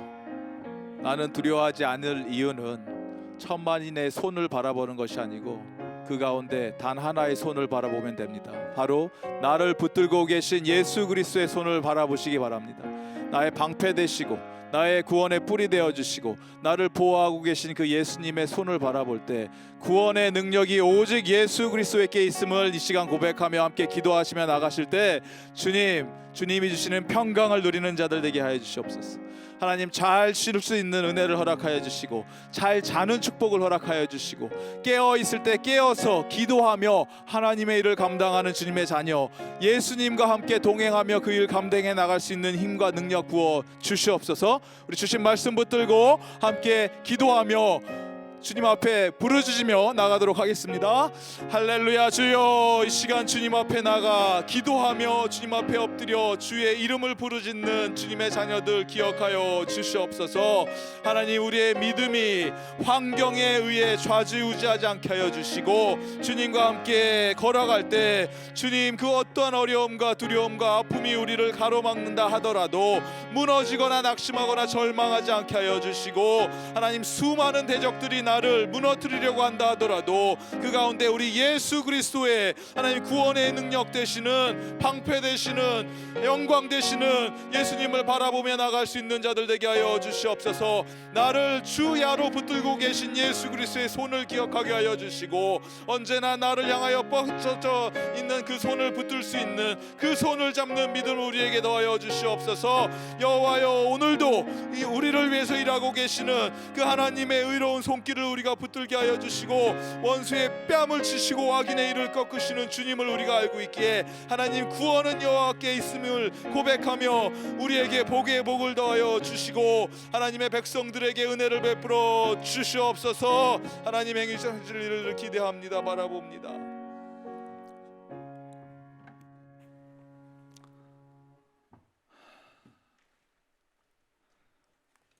나는 두려워하지 않을 이유는 천만인의 손을 바라보는 것이 아니고 그 가운데 단 하나의 손을 바라보면 됩니다. 바로 나를 붙들고 계신 예수 그리스도의 손을 바라보시기 바랍니다. 나의 방패 되시고 나의 구원의 뿌리 되어 주시고 나를 보호하고 계신 그 예수님의 손을 바라볼 때 구원의 능력이 오직 예수 그리스도에게 있음을 이 시간 고백하며 함께 기도하시며 나가실 때 주님이 주시는 평강을 누리는 자들 되게 하여 주시옵소서. 하나님, 잘 쉴 수 있는 은혜를 허락하여 주시고 잘 자는 축복을 허락하여 주시고 깨어 있을 때 깨어서 기도하며 하나님의 일을 감당하는 주님의 자녀 예수님과 함께 동행하며 그 일 감당해 나갈 수 있는 힘과 능력 부어 주시옵소서. 우리 주신 말씀 붙들고 함께 기도하며 주님 앞에 부르짖으며 나가도록 하겠습니다. 할렐루야. 주여, 이 시간 주님 앞에 나가 기도하며 주님 앞에 엎드려 주의 이름을 부르짖는 주님의 자녀들 기억하여 주시옵소서. 하나님, 우리의 믿음이 환경에 의해 좌지우지하지 않게 하여 주시고 주님과 함께 걸어갈 때 주님, 그 어떠한 어려움과 두려움과 아픔이 우리를 가로막는다 하더라도 무너지거나 낙심하거나 절망하지 않게 하여 주시고 하나님, 수많은 대적들이 나를 무너뜨리려고 한다 하더라도 그 가운데 우리 예수 그리스도의 하나님 구원의 능력 되시는 방패 되시는 영광 되시는 예수님을 바라보며 나갈 수 있는 자들 되게 하여 주시옵소서. 나를 주야로 붙들고 계신 예수 그리스도의 손을 기억하게 하여 주시고 언제나 나를 향하여 뻗쳐져 있는 그 손을 붙들 수 있는 그 손을 잡는 믿음을 우리에게 더하여 주시옵소서. 여호와여, 오늘도 우리를 위해서 일하고 계시는 그 하나님의 의로운 손길을 우리가 붙들게 하여 주시고 원수의 뺨을 치시고 악인의 일을 꺾으시는 주님을 우리가 알고 있기에 하나님, 구원은 여호와께 있음을 고백하며 우리에게 복의 복을 더하여 주시고 하나님의 백성들에게 은혜를 베풀어 주시옵소서. 하나님 행하실 일을 기대합니다. 바라봅니다.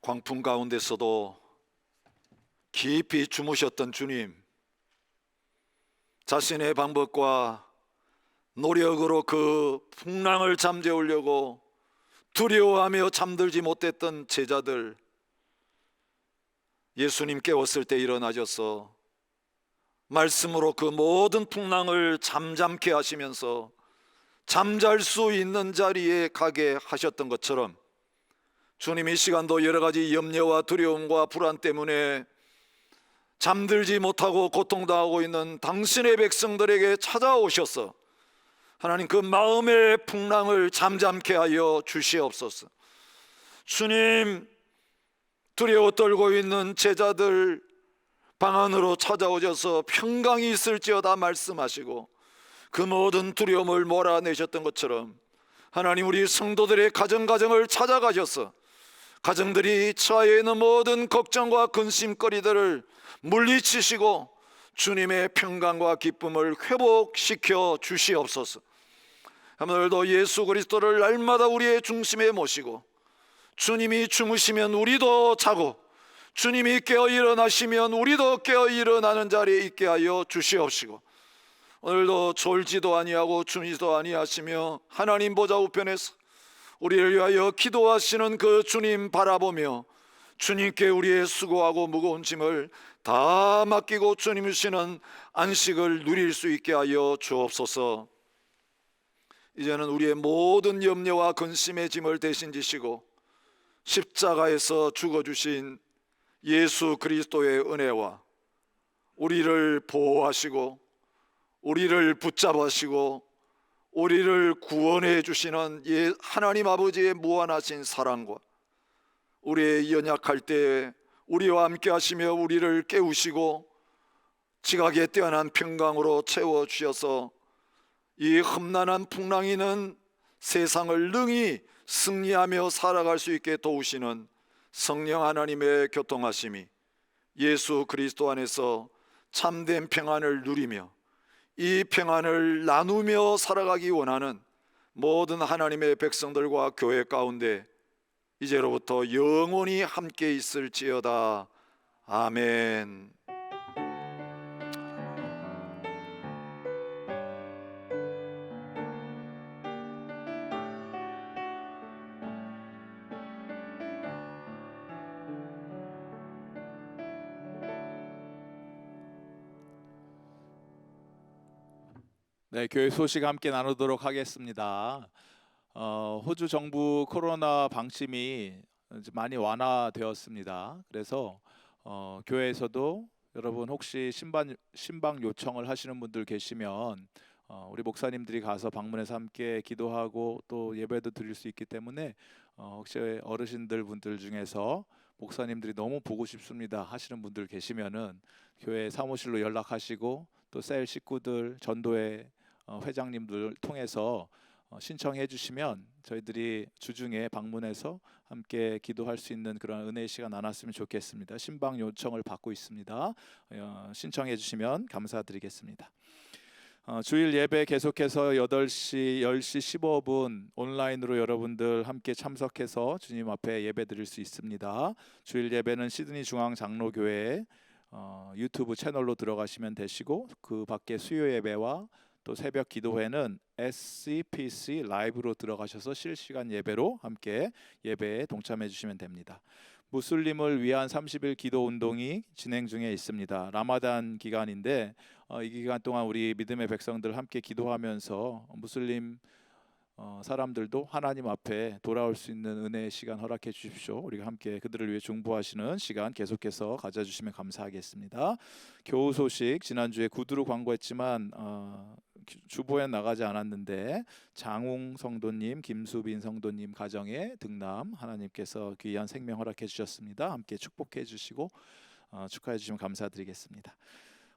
광풍 가운데서도 깊이 주무셨던 주님, 자신의 방법과 노력으로 그 풍랑을 잠재우려고 두려워하며 잠들지 못했던 제자들, 예수님 깨웠을 때 일어나셔서 말씀으로 그 모든 풍랑을 잠잠케 하시면서 잠잘 수 있는 자리에 가게 하셨던 것처럼 주님, 이 시간도 여러 가지 염려와 두려움과 불안 때문에 잠들지 못하고 고통당하고 있는 당신의 백성들에게 찾아오셔서 하나님, 그 마음의 풍랑을 잠잠케 하여 주시옵소서. 주님, 두려워 떨고 있는 제자들 방 안으로 찾아오셔서 평강이 있을지어다 말씀하시고 그 모든 두려움을 몰아내셨던 것처럼 하나님, 우리 성도들의 가정을 찾아가셔서 가정들이 처해 있는 모든 걱정과 근심거리들을 물리치시고 주님의 평강과 기쁨을 회복시켜 주시옵소서. 오늘도 예수 그리스도를 날마다 우리의 중심에 모시고 주님이 주무시면 우리도 자고 주님이 깨어 일어나시면 우리도 깨어 일어나는 자리에 있게 하여 주시옵시고 오늘도 졸지도 아니하고 주무지도 아니하시며 하나님 보좌 우편에서 우리를 위하여 기도하시는 그 주님 바라보며 주님께 우리의 수고하고 무거운 짐을 다 맡기고 주님 주시는 안식을 누릴 수 있게 하여 주옵소서. 이제는 우리의 모든 염려와 근심의 짐을 대신 지시고 십자가에서 죽어주신 예수 그리스도의 은혜와 우리를 보호하시고 우리를 붙잡으시고 우리를 구원해 주시는 하나님 아버지의 무한하신 사랑과 우리의 연약할 때 우리와 함께 하시며 우리를 깨우시고 지각에 뛰어난 평강으로 채워주셔서 이 험난한 풍랑이는 세상을 능히 승리하며 살아갈 수 있게 도우시는 성령 하나님의 교통하심이 예수 그리스도 안에서 참된 평안을 누리며 이 평안을 나누며 살아가기 원하는 모든 하나님의 백성들과 교회 가운데 이제로부터 영원히 함께 있을지어다. 아멘. 네, 교회 소식 함께 나누도록 하겠습니다. 호주 정부 코로나 방침이 이제 많이 완화되었습니다. 그래서 교회에서도 여러분 혹시 신방 요청을 하시는 분들 계시면 우리 목사님들이 가서 방문해서 함께 기도하고 또 예배도 드릴 수 있기 때문에 혹시 어르신들 분들 중에서 목사님들이 너무 보고 싶습니다 하시는 분들 계시면은 교회 사무실로 연락하시고 또 셀 식구들 전도회 회장님들 통해서 신청해 주시면 저희들이 주중에 방문해서 함께 기도할 수 있는 그런 은혜의 시간 나눴으면 좋겠습니다. 신방 요청을 받고 있습니다. 신청해 주시면 감사드리겠습니다. 주일 예배 계속해서 8시, 10시 15분 온라인으로 여러분들 함께 참석해서 주님 앞에 예배 드릴 수 있습니다. 주일 예배는 시드니 중앙장로교회 유튜브 채널로 들어가시면 되시고 그 밖에 수요 예배와 또 새벽 기도회는 SCPC 라이브로 들어가셔서 실시간 예배로 함께 예배에 동참해 주시면 됩니다. 무슬림을 위한 30일 기도 운동이 진행 중에 있습니다. 라마단 기간인데 이 기간 동안 우리 믿음의 백성들 함께 기도하면서 무슬림 사람들도 하나님 앞에 돌아올 수 있는 은혜의 시간 허락해 주십시오. 우리가 함께 그들을 위해 중보하시는 시간 계속해서 가져주시면 감사하겠습니다. 교우 소식 지난주에 구두로 광고했지만 주보에 나가지 않았는데 장웅 성도님, 김수빈 성도님 가정에 등남 하나님께서 귀한 생명 허락해 주셨습니다. 함께 축복해 주시고 축하해 주시면 감사드리겠습니다.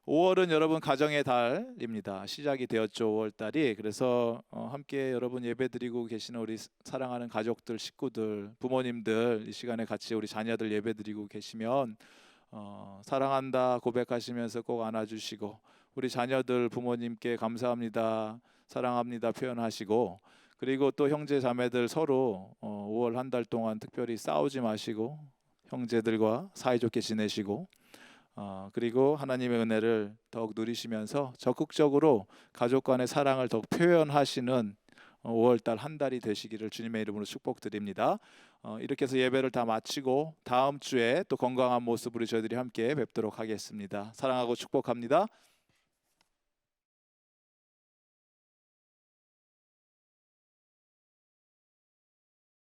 5월은 여러분 가정의 달입니다. 시작이 되었죠. 5월 달이. 그래서 함께 여러분 예배드리고 계시는 우리 사랑하는 가족들, 식구들, 부모님들 이 시간에 같이 우리 자녀들 예배드리고 계시면 사랑한다 고백하시면서 꼭 안아주시고 우리 자녀들 부모님께 감사합니다, 사랑합니다 표현하시고 그리고 또 형제 자매들 서로 5월 한 달 동안 특별히 싸우지 마시고 형제들과 사이좋게 지내시고 그리고 하나님의 은혜를 더욱 누리시면서 적극적으로 가족 간의 사랑을 더욱 표현하시는 5월달 한 달이 되시기를 주님의 이름으로 축복드립니다. 이렇게 해서 예배를 다 마치고 다음 주에 또 건강한 모습으로 저희들이 함께 뵙도록 하겠습니다. 사랑하고 축복합니다.